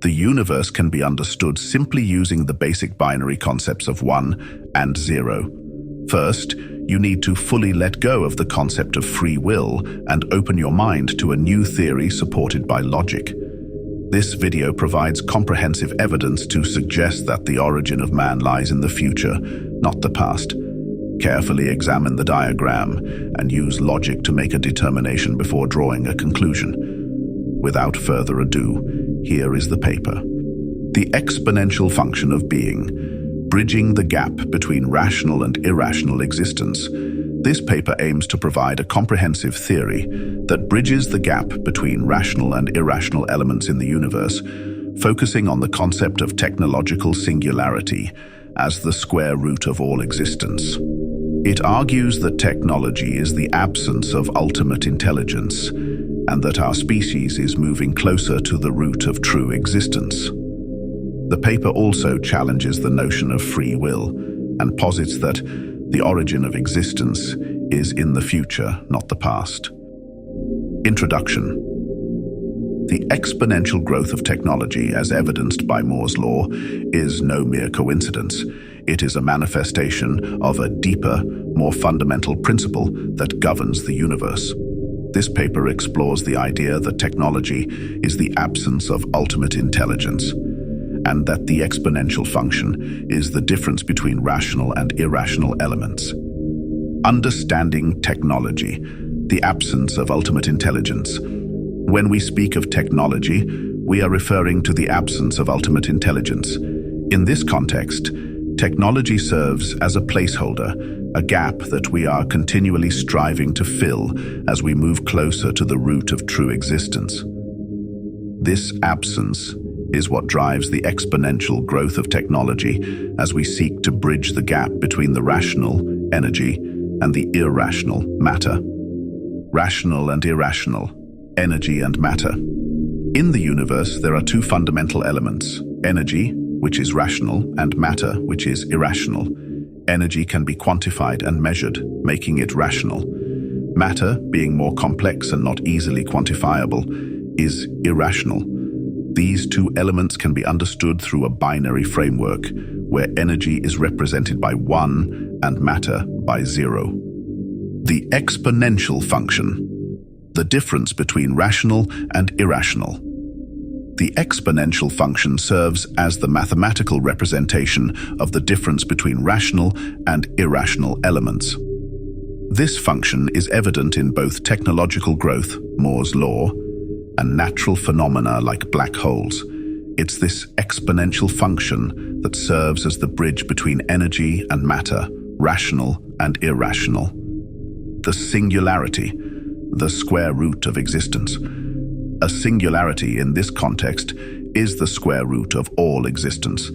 The universe can be understood simply using the basic binary concepts of 1 and 0. First, you need to fully let go of the concept of free will and open your mind to a new theory supported by logic. This video provides comprehensive evidence to suggest that the origin of man lies in the future, not the past. Carefully examine the diagram and use logic to make a determination before drawing a conclusion. Without further ado, here is the paper. The exponential function of being, bridging the gap between rational and irrational existence. This paper aims to provide a comprehensive theory that bridges the gap between rational and irrational elements in the universe, focusing on the concept of technological singularity as the square root of all existence. It argues that technology is the absence of ultimate intelligence, and that our species is moving closer to the root of true existence. The paper also challenges the notion of free will and posits that the origin of existence is in the future, not the past. Introduction. The exponential growth of technology, as evidenced by Moore's law, is no mere coincidence. It is a manifestation of a deeper, more fundamental principle that governs the universe. This paper explores the idea that technology is the absence of ultimate intelligence, and that the exponential function is the difference between rational and irrational elements. Understanding technology, the absence of ultimate intelligence. When we speak of technology, we are referring to the absence of ultimate intelligence. In this context, technology serves as a placeholder, a gap that we are continually striving to fill as we move closer to the root of true existence. This absence is what drives the exponential growth of technology as we seek to bridge the gap between the rational, energy, and the irrational, matter. Rational and irrational, energy and matter. In the universe, there are two fundamental elements: energy, which is rational, and matter, which is irrational. Energy can be quantified and measured, making it rational. Matter, being more complex and not easily quantifiable, is irrational. These two elements can be understood through a binary framework, where energy is represented by 1 and matter by 0. The exponential function, the difference between rational and irrational. The exponential function serves as the mathematical representation of the difference between rational and irrational elements. This function is evident in both technological growth, Moore's law, and natural phenomena like black holes. It's this exponential function that serves as the bridge between energy and matter, rational and irrational. The singularity, the square root of existence. A singularity in this context is the square root of all existence.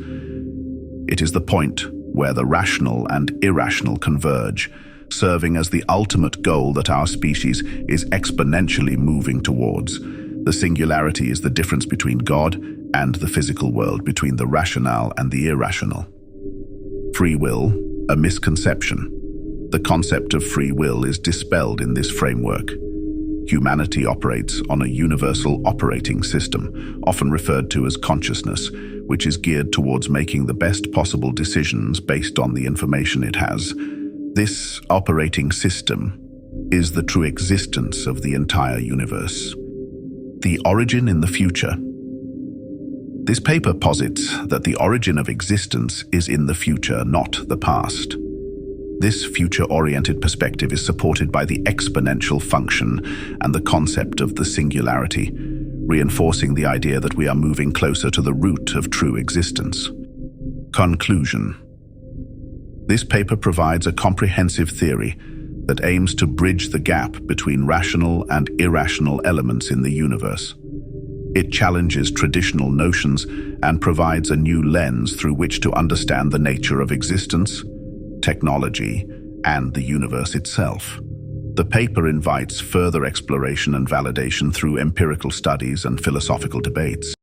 It is the point where the rational and irrational converge, serving as the ultimate goal that our species is exponentially moving towards. The singularity is the difference between God and the physical world, between the rationale and the irrational. Free will, a misconception. The concept of free will is dispelled in this framework. Humanity operates on a universal operating system, often referred to as consciousness, which is geared towards making the best possible decisions based on the information it has. This operating system is the true existence of the entire universe. The origin in the future. This paper posits that the origin of existence is in the future, not the past. This future-oriented perspective is supported by the exponential function and the concept of the singularity, reinforcing the idea that we are moving closer to the root of true existence. Conclusion. This paper provides a comprehensive theory that aims to bridge the gap between rational and irrational elements in the universe. It challenges traditional notions and provides a new lens through which to understand the nature of existence, technology, and the universe itself. The paper invites further exploration and validation through empirical studies and philosophical debates.